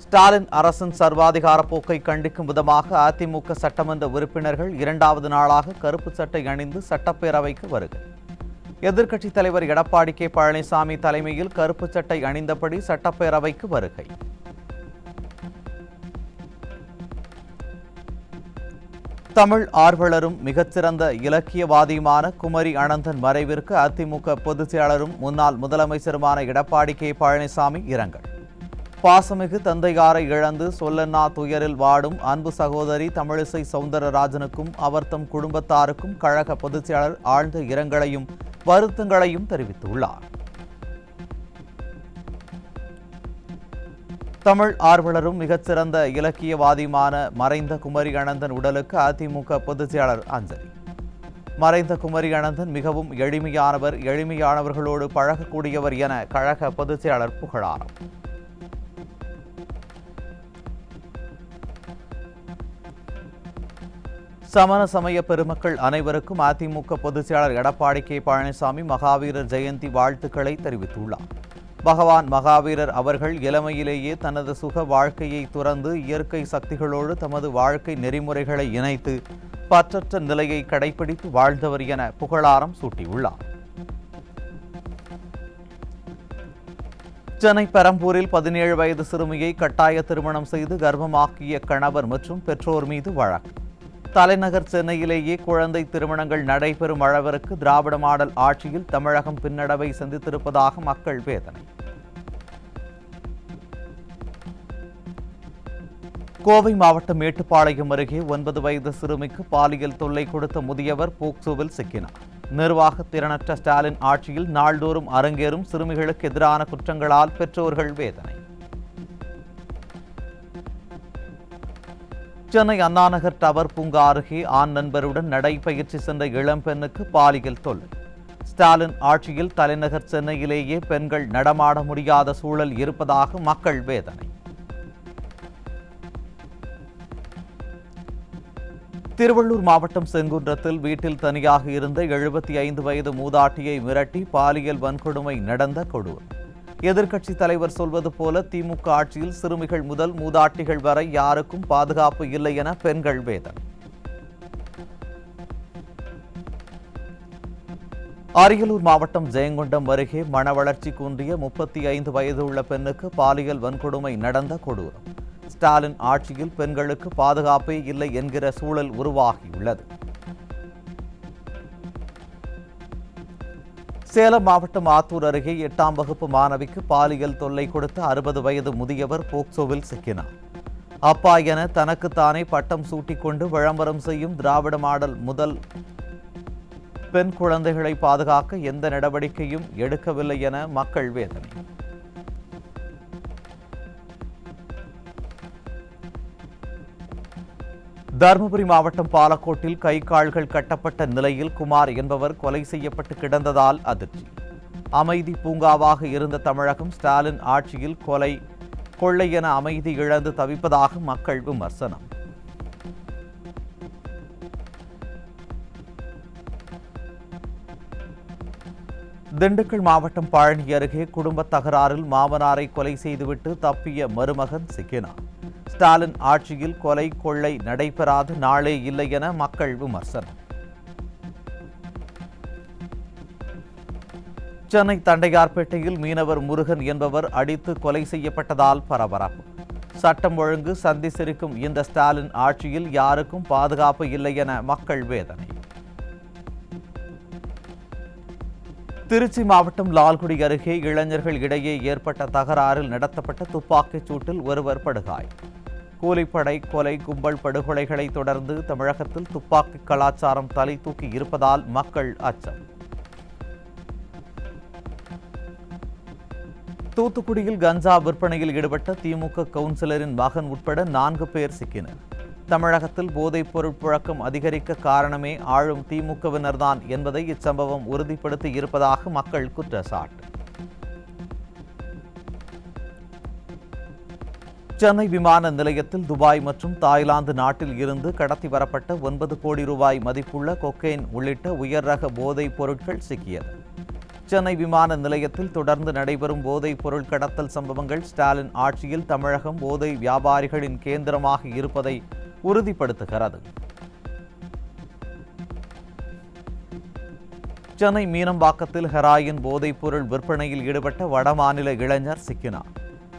ஸ்டாலின் அரசின் சர்வாதிகார போக்கை கண்டிக்கும் விதமாக அதிமுக சட்டமன்ற உறுப்பினர்கள் இரண்டாவது நாளாக கருப்பு சட்டை அணிந்து சட்டப்பேரவைக்கு வருகை. எதிர்க்கட்சித் தலைவர் எடப்பாடி கே பழனிசாமி தலைமையில் கருப்பு சட்டை அணிந்தபடி சட்டப்பேரவைக்கு வருகை. தமிழ் ஆர்வலரும் மிகச்சிறந்த இலக்கியவாதியுமான குமரி அனந்தன் மறைவிற்கு அதிமுக பொதுச் செயலாளரும் முன்னாள் முதலமைச்சருமான எடப்பாடி கே பழனிசாமி இரங்கல். பாசமிகு தந்தையாரை இழந்து சொல்லன்னா துயரில் வாடும் அன்பு சகோதரி தமிழிசை சவுந்தரராஜனுக்கும் அவர்தம் குடும்பத்தாருக்கும் கழக பொதுச் செயலாளர் ஆழ்ந்த இரங்கலையும் வருத்தங்களையும் தெரிவித்துள்ளார். தமிழ் ஆர்வலரும் மிகச்சிறந்த இலக்கியவாதியுமான மறைந்த குமரி அனந்தன் உடலுக்கு அதிமுக பொதுச் செயலாளர் அஞ்சலி. மறைந்த குமரி அனந்தன் மிகவும் எளிமையானவர், எளிமையானவர்களோடு பழகக்கூடியவர் என கழக பொதுச் செயலாளர் புகழாரம். சமண சமய பெருமக்கள் அனைவருக்கும் அதிமுக பொதுச் செயலாளர் எடப்பாடி கே பழனிசாமி மகாவீரர் ஜெயந்தி வாழ்த்துக்களை தெரிவித்துள்ளார். பகவான் மகாவீரர் அவர்கள் இளமையிலேயே தனது சுக வாழ்க்கையை துறந்து இயற்கை சக்திகளோடு தமது வாழ்க்கை நெறிமுறைகளை இணைத்து பற்றற்ற நிலையை கடைபிடித்து வாழ்ந்தவர் என புகழாரம் சூட்டியுள்ளார். சென்னை பெரம்பூரில் 17 வயது சிறுமியை கட்டாய திருமணம் செய்து கர்ப்பமாக்கிய கணவர் மற்றும் பெற்றோர் மீது வழக்கு. தலைநகர் சென்னையிலேயே குழந்தை திருமணங்கள் நடைபெறும் அளவிற்கு திராவிட மாடல் ஆட்சியில் தமிழகம் பின்னடைவை சந்தித்திருப்பதாக மக்கள் வேதனை. கோவை மாவட்டம் மேட்டுப்பாளையம் அருகே 9 வயது சிறுமிக்கு பாலியல் தொல்லை கொடுத்த முதியவர் போக்சோவில் சிக்கினார். நிர்வாக திறனற்ற ஸ்டாலின் ஆட்சியில் நாள்தோறும் அரங்கேறும் சிறுமிகளுக்கு எதிரான குற்றங்களால் பெற்றோர்கள் வேதனை. சென்னை அண்ணாநகர் டவர் பூங்கா அருகே ஆண் நண்பருடன் நடைபயிற்சி சென்ற இளம்பெண்ணுக்கு பாலியல் தொல்லை. ஸ்டாலின் ஆட்சியில் தலைநகர் சென்னையிலேயே பெண்கள் நடமாட முடியாத சூழல் இருப்பதாக மக்கள் வேதனை. திருவள்ளூர் மாவட்டம் செங்குன்றத்தில் வீட்டில் தனியாக இருந்த 75 வயது மூதாட்டியை மிரட்டி பாலியல் வன்கொடுமை நடந்த கொடூரம். எதிர்க்கட்சித் தலைவர் சொல்வது போல திமுக ஆட்சியில் சிறுமிகள் முதல் மூதாட்டிகள் வரை யாருக்கும் பாதுகாப்பு இல்லை என பெண்கள் வேதனை. அரியலூர் மாவட்டம் ஜெயங்கொண்டம் அருகே மனவளர்ச்சி குன்றிய 35 வயதுள்ள பெண்ணுக்கு பாலியல் வன்கொடுமை நடந்த கொடூரம். ஸ்டாலின் ஆட்சியில் பெண்களுக்கு பாதுகாப்பே இல்லை என்கிற சூழல் உருவாகியுள்ளது. சேலம் மாவட்டம் ஆத்தூர் அருகே 8ஆம் வகுப்பு மாணவிக்கு பாலியல் தொல்லை கொடுத்த 60 வயது முதியவர் போக்சோவில் சிக்கினார். அப்பா என தனக்குத்தானே பட்டம் சூட்டிக்கொண்டு விளம்பரம் செய்யும் திராவிட மாடல் முதல் பெண் குழந்தைகளை பாதுகாக்க எந்த நடவடிக்கையும் எடுக்கவில்லை என மக்கள் வேதனை. தருமபுரி மாவட்டம் பாலக்கோட்டில் கை கால்கள் கட்டப்பட்ட நிலையில் குமார் என்பவர் கொலை செய்யப்பட்டு கிடந்ததால் அதிர்ச்சி. அமைதி பூங்காவாக இருந்த தமிழகம் ஸ்டாலின் ஆட்சியில் கொலை கொள்ளை என அமைதி இழந்து தவிப்பதாக மக்கள் விமர்சனம். திண்டுக்கல் மாவட்டம் பழனி அருகே குடும்ப தகராறில் மாமனாரை கொலை செய்துவிட்டு தப்பிய மருமகன் சிக்கினார். ஸ்டாலின் ஆட்சியில் கொலை கொள்ளை நடைபெறாத நாளே இல்லை என மக்கள் விமர்சனம். சென்னை தண்டையார்பேட்டையில் மீனவர் முருகன் என்பவர் அடித்து கொலை செய்யப்பட்டதால் பரபரப்பு. சட்டம் ஒழுங்கு சந்தி சிரிக்கும் இந்த ஸ்டாலின் ஆட்சியில் யாருக்கும் பாதுகாப்பு இல்லை என மக்கள் வேதனை. திருச்சி மாவட்டம் லால்குடி அருகே இளைஞர்கள் இடையே ஏற்பட்ட தகராறில் நடத்தப்பட்ட துப்பாக்கிச் சூட்டில் ஒருவர் படுகாயம். கூலிப்படை கொலை கும்பல் படுகொலைகளை தொடர்ந்து தமிழகத்தில் துப்பாக்கி கலாச்சாரம் தலை தூக்கி இருப்பதால் மக்கள் அச்சம். தூத்துக்குடியில் கஞ்சா விற்பனையில் ஈடுபட்ட திமுக கவுன்சிலரின் மகன் உட்பட 4 பேர் சிக்கினர். தமிழகத்தில் போதைப் பொருள் புழக்கம் அதிகரிக்க காரணமே ஆளும் திமுகவினர்தான் என்பதை இச்சம்பவம் உறுதிப்படுத்தி இருப்பதாக மக்கள் குற்றச்சாட்டு. சென்னை விமான நிலையத்தில் துபாய் மற்றும் தாய்லாந்து நாட்டில் இருந்து கடத்தி வரப்பட்ட 9 கோடி ரூபாய் மதிப்புள்ள கொக்கைன் உள்ளிட்ட உயர் ரக போதைப் பொருட்கள் சிக்கியது. சென்னை விமான நிலையத்தில் தொடர்ந்து நடைபெறும் போதைப் பொருள் கடத்தல் சம்பவங்கள் ஸ்டாலின் ஆட்சியில் தமிழகம் போதை வியாபாரிகளின் கேந்திரமாக இருப்பதை உறுதிப்படுத்துகிறது. சென்னை மீனம்பாக்கத்தில் ஹெராயின் போதைப் பொருள் விற்பனையில் ஈடுபட்ட வடமாநில இளைஞர் சிக்கினார்.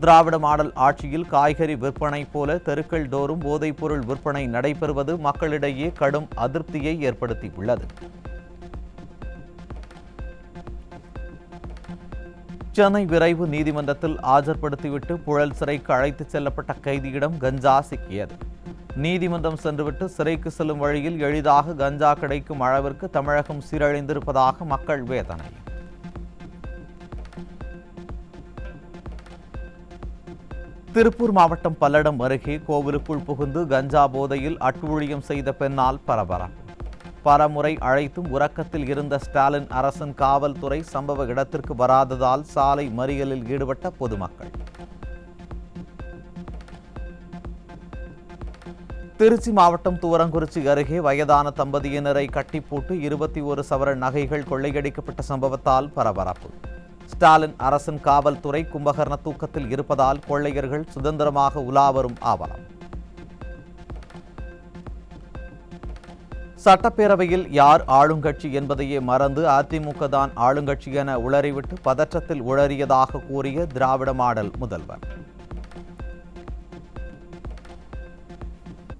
திராவிட மாடல் ஆட்சியில் காய்கறி விற்பனை போல தெருக்கள் தோறும் போதைப் பொருள் விற்பனை நடைபெறுவது மக்களிடையே கடும் அதிருப்தியை ஏற்படுத்தியுள்ளது. சென்னை விரைவு நீதிமன்றத்தில் ஆஜர்படுத்திவிட்டு புழல் சிறைக்கு அழைத்துச் செல்லப்பட்ட கைதியிடம் கஞ்சா சிக்கியது. நீதிமன்றம் சென்றுவிட்டு சிறைக்கு செல்லும் வழியில் எளிதாக கஞ்சா கிடைக்கும் அளவிற்கு தமிழகம் சீரழிந்திருப்பதாக மக்கள் வேதனை. திருப்பூர் மாவட்டம் பல்லடம் அருகே கோவிலுக்குள் புகுந்து கஞ்சா போதையில் அட்டூழியம் செய்த பெண்ணால் பரபரப்பு. பலமுறை அழைத்தும் உறக்கத்தில் இருந்த ஸ்டாலின் அரசின் காவல்துறை சம்பவ இடத்திற்கு வராததால் சாலை மறியலில் ஈடுபட்ட பொதுமக்கள். திருச்சி மாவட்டம் தூரங்குறிச்சி அருகே வயதான தம்பதியினரை கட்டிப்போட்டு 21 சவரன் நகைகள் கொள்ளையடிக்கப்பட்ட சம்பவத்தால் பரபரப்பு. ஸ்டாலின் அரசின் காவல்துறை கும்பகர்ண தூக்கத்தில் இருப்பதால் கொள்ளையர்கள் சுதந்திரமாக உலாவரும் ஆவலம். சட்டப்பேரவையில் யார் ஆளுங்கட்சி என்பதையே மறந்து அதிமுக தான் ஆளுங்கட்சி என உளறிவிட்டு பதற்றத்தில் உளறியதாக கூறிய திராவிட மாடல் முதல்வர்.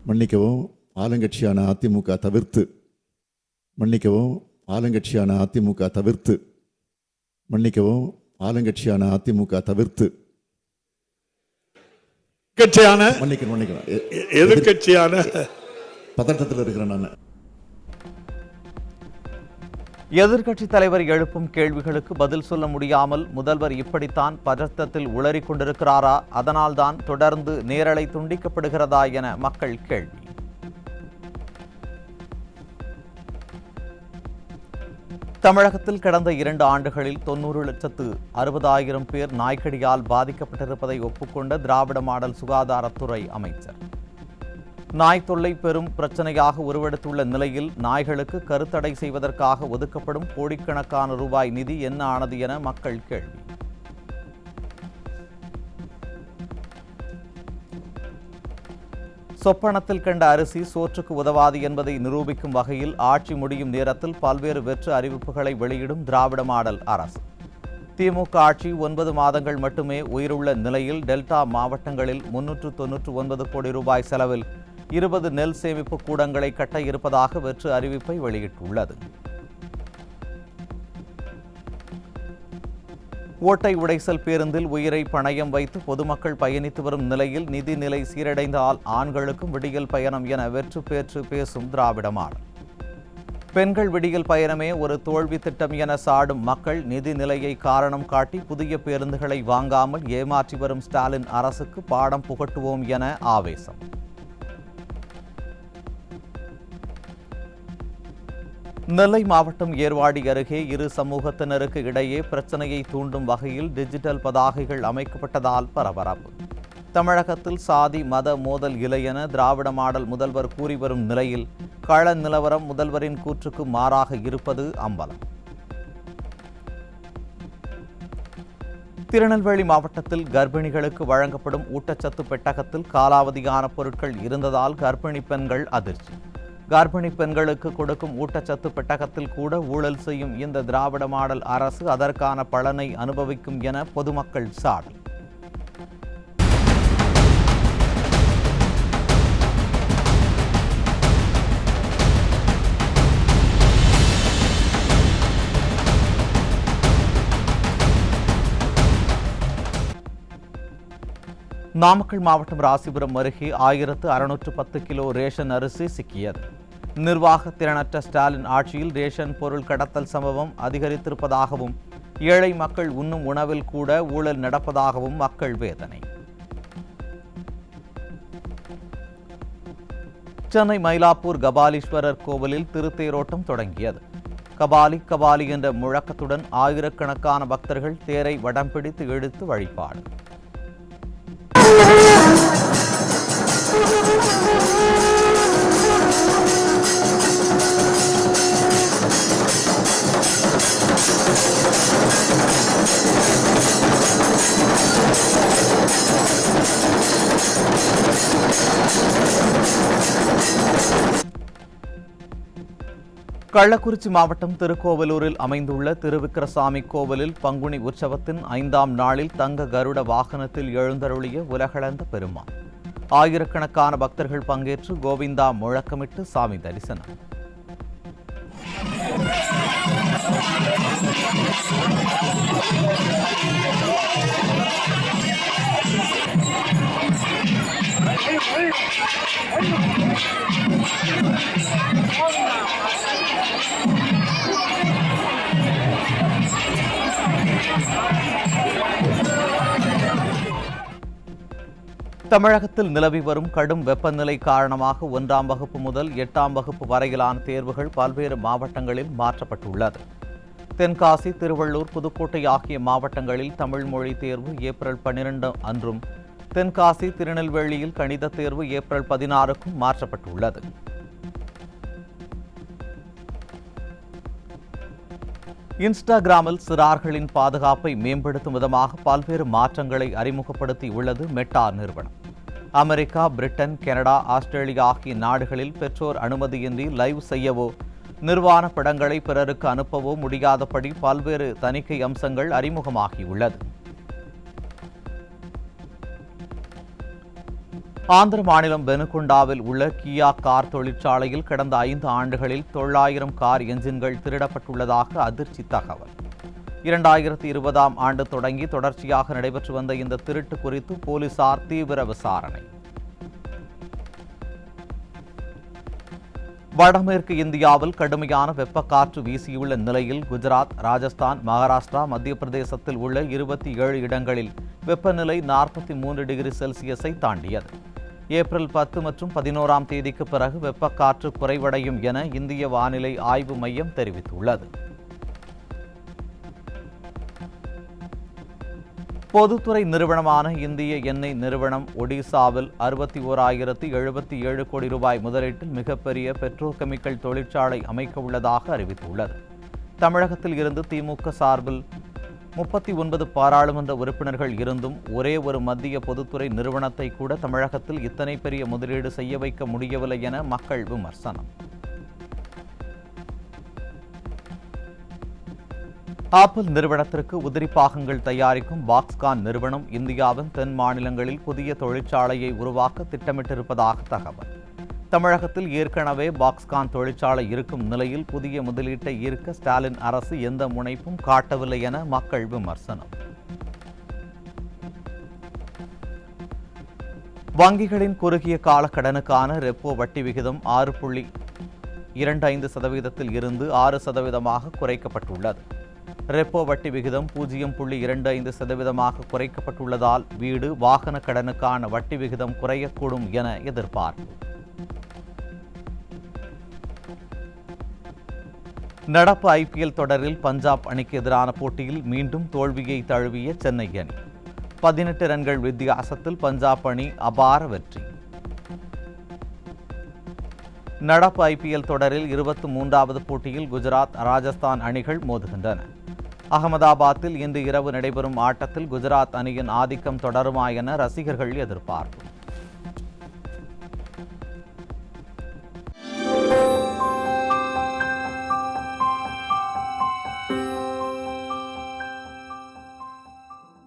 மன்னிக்கவும், ஆளுங்கட்சியான அதிமுக தவிர்த்து மன்னிக்கவும், ஆளுங்கட்சியான அதிமுக தவிர்த்து மன்னிக்கவும், ஆளுங்கட்சியான அதிமுக தவிர்த்து கட்சியான மன்னிக்கணும் எதிர்கட்சியான பதற்றத்தில் இருக்கிறேன் நான். எதிர்க்கட்சித் தலைவர் எழுப்பும் கேள்விகளுக்கு பதில் சொல்ல முடியாமல் முதல்வர் இப்படித்தான் பதற்றத்தில் உளறிக் கொண்டிருக்கிறாரா? அதனால்தான் தொடர்ந்து நேரலை துண்டிக்கப்படுகிறதா என மக்கள் கேள்வி. தமிழகத்தில் கடந்த 2 ஆண்டுகளில் 90,60,000 பேர் நாய்க்கடியால் பாதிக்கப்பட்டிருப்பதை ஒப்புக்கொண்ட திராவிட மாடல் சுகாதாரத்துறை அமைச்சர். நாய் தொல்லை பெரும் பிரச்சனையாக உருவெடுத்துள்ள நிலையில் நாய்களுக்கு கருத்தடை செய்வதற்காக ஒதுக்கப்படும் கோடிக்கணக்கான ரூபாய் நிதி என்ன ஆனது என மக்கள் கேள்வி. சொப்பனத்தில் கண்ட அரிசி சோற்றுக்கு உதவாது என்பதை நிரூபிக்கும் வகையில் ஆட்சி முடியும் நேரத்தில் பல்வேறு வெற்று அறிவிப்புகளை வெளியிடும் திராவிட மாடல் அரசு. திமுக ஆட்சி 9 மாதங்கள் மட்டுமே உயிருள்ள நிலையில் டெல்டா மாவட்டங்களில் 399 கோடி ரூபாய் செலவில் 20 நெல் சேமிப்பு கூடங்களை கட்ட இருப்பதாக வெற்று அறிவிப்பை வெளியிட்டுள்ளது. ஓட்டை உடைசல் பேருந்தில் உயிரை பணயம் வைத்து பொதுமக்கள் பயணித்து வரும் நிலையில் நிதிநிலை சீரடைந்தால் ஆண்களுக்கும் விடியல் பயணம் என வெற்று பேற்று பேசும் திராவிட மாடல். பெண்கள் விடியல் பயணமே ஒரு தோல்வி திட்டம் என சாடும் மக்கள் நிதிநிலையை காரணம் காட்டி புதிய பேருந்துகளை வாங்காமல் ஏமாற்றி வரும் ஸ்டாலின் அரசுக்கு பாடம் புகட்டுவோம் என ஆவேசம். நெல்லை மாவட்டம் ஏர்வாடி அருகே இரு சமூகத்தினருக்கு இடையே பிரச்சனையை தூண்டும் வகையில் டிஜிட்டல் பதாகைகள் அமைக்கப்பட்டதால் பரபரப்பு. தமிழகத்தில் சாதி மத மோதல் இல்லை என திராவிட மாடல் முதல்வர் கூறி வரும் நிலையில் கள நிலவரம் முதல்வரின் கூற்றுக்கு மாறாக இருப்பது அம்பலம். திருநெல்வேலி மாவட்டத்தில் கர்ப்பிணிகளுக்கு வழங்கப்படும் ஊட்டச்சத்து பெட்டகத்தில் காலாவதியான பொருட்கள் இருந்ததால் கர்ப்பிணி பெண்கள் அதிர்ச்சி. கர்ப்பிணி பெண்களுக்கு கொடுக்கும் ஊட்டச்சத்து பெட்டகத்தில் கூட ஊழல் செய்யும் இந்த திராவிட மாடல் அரசு அதற்கான பலனை அனுபவிக்கும் என பொதுமக்கள் சாடல். நாமக்கல் மாவட்டம் ராசிபுரம் அருகே 1610 கிலோ ரேஷன் அரிசி சிக்கியது. நிர்வாக திறனற்ற ஸ்டாலின் ஆட்சியில் ரேஷன் பொருள் கடத்தல் சம்பவம் அதிகரித்திருப்பதாகவும் ஏழை மக்கள் உண்ணும் உணவில் கூட ஊழல் நடப்பதாகவும் மக்கள் வேதனை. சென்னை மயிலாப்பூர் கபாலீஸ்வரர் கோவிலில் திருத்தேரோட்டம் தொடங்கியது. கபாலி கபாலி என்ற முழக்கத்துடன் ஆயிரக்கணக்கான பக்தர்கள் தேரை வடம் பிடித்து இழுத்து வழிபாடு. கள்ளக்குறிச்சி மாவட்டம் திருக்கோவிலூரில் அமைந்துள்ள திருவிக்கிரசாமி கோவிலில் பங்குனி உற்சவத்தின் 5ஆம் நாளில் தங்க கருட வாகனத்தில் எழுந்தருளிய உலகளந்த பெருமாள். ஆயிரக்கணக்கான பக்தர்கள் பங்கேற்று கோவிந்தா முழக்கமிட்டு சாமி தரிசனம். தமிழகத்தில் நிலவி வரும் கடும் வெப்பநிலை காரணமாக 1ஆம் வகுப்பு முதல் 8ஆம் வகுப்பு வரையிலான தேர்வுகள் பல்வேறு மாவட்டங்களில் மாற்றப்பட்டுள்ளது. தென்காசி, திருவள்ளூர், புதுக்கோட்டை ஆகிய மாவட்டங்களில் தமிழ் மொழி தேர்வு ஏப்ரல் 12 அன்றும், தென்காசி, திருநெல்வேலியில் கணித தேர்வு ஏப்ரல் 16க்கும் மாற்றப்பட்டுள்ளது. இன்ஸ்டாகிராமில் சிறார்களின் பாதுகாப்பை மேம்படுத்தும் விதமாக பல்வேறு மாற்றங்களை அறிமுகப்படுத்தியுள்ளது மெட்டா நிறுவனம். அமெரிக்கா, பிரிட்டன், கனடா, ஆஸ்திரேலியா ஆகிய நாடுகளில் பெற்றோர் அனுமதியின்றி லைவ் செய்யவோ நிர்வாண படங்களை பிறருக்கு அனுப்பவோ முடியாதபடி பல்வேறு தணிக்கை அம்சங்கள் அறிமுகமாகியுள்ளது. ஆந்திர மாநிலம் பெனுகொண்டாவில் உள்ள கியா கார் தொழிற்சாலையில் கடந்த 5 ஆண்டுகளில் 900 கார் என்ஜின்கள் திருடப்பட்டுள்ளதாக அதிர்ச்சி தகவல். 2020ஆம் ஆண்டு தொடங்கி தொடர்ச்சியாக நடைபெற்று வந்த இந்த திருட்டு குறித்து போலீசார் தீவிர விசாரணை. வடமேற்கு இந்தியாவில் கடுமையான வெப்பக்காற்று வீசியுள்ள நிலையில் குஜராத், ராஜஸ்தான், மகாராஷ்டிரா, மத்திய பிரதேசத்தில் உள்ள 27 இடங்களில் வெப்பநிலை 43 டிகிரி செல்சியஸை தாண்டியது. ஏப்ரல் 10 மற்றும் 11ஆம் தேதிக்கு பிறகு வெப்பக்காற்று குறைவடையும் என இந்திய வானிலை ஆய்வு மையம் தெரிவித்துள்ளது. பொதுத்துறை நிறுவனமான இந்திய எண்ணெய் நிறுவனம் ஒடிசாவில் 61,077 கோடி ரூபாய் முதலீட்டில் மிகப்பெரிய பெட்ரோகெமிக்கல் தொழிற்சாலை அமைக்க உள்ளதாக அறிவித்துள்ளது. தமிழகத்தில் இருந்து திமுக சார்பில் 39 பாராளுமன்ற உறுப்பினர்கள் இருந்தும் ஒரே ஒரு மத்திய பொதுத்துறை நிறுவனத்தை கூட தமிழகத்தில் இத்தனை பெரிய முதலீடு செய்ய வைக்க முடியவில்லை என மக்கள் விமர்சனம். ஆப்பிள் நிறுவனத்திற்கு உதிரி பாகங்கள் தயாரிக்கும் பாக்ஸ்கான் நிறுவனம் இந்தியாவின் தென் மாநிலங்களில் புதிய தொழிற்சாலையை உருவாக்க திட்டமிட்டிருப்பதாக தகவல். தமிழகத்தில் ஏற்கனவே பாக்ஸ்கான் தொழிற்சாலை இருக்கும் நிலையில் புதிய முதலீட்டை ஈர்க்க ஸ்டாலின் அரசு எந்த முனைப்பும் காட்டவில்லை என மக்கள் விமர்சனம். வங்கிகளின் குறுகிய கால கடனுக்கான ரெப்போ வட்டி விகிதம் 6.25% இருந்து 6% குறைக்கப்பட்டுள்ளது. ரெப்போ வட்டி விகிதம் 0.25% குறைக்கப்பட்டுள்ளதால் வீடு, வாகன கடனுக்கான வட்டி விகிதம் குறையக்கூடும் என எதிர்பார்ப்பு. நடப்பு IPL தொடரில் பஞ்சாப் அணிக்கு எதிரான போட்டியில் மீண்டும் தோல்வியை தழுவிய சென்னை அணி. 18 ரன்கள் வித்தியாசத்தில் பஞ்சாப் அணி அபார வெற்றி. நடப்பு IPL தொடரில் 23வது போட்டியில் குஜராத், ராஜஸ்தான் அணிகள் மோதுகின்றன. அகமதாபாத்தில் இன்று இரவு நடைபெறும் ஆட்டத்தில் குஜராத் அணியின் ஆதிக்கம் தொடருமா என ரசிகர்கள் எதிர்பார்ப்பு.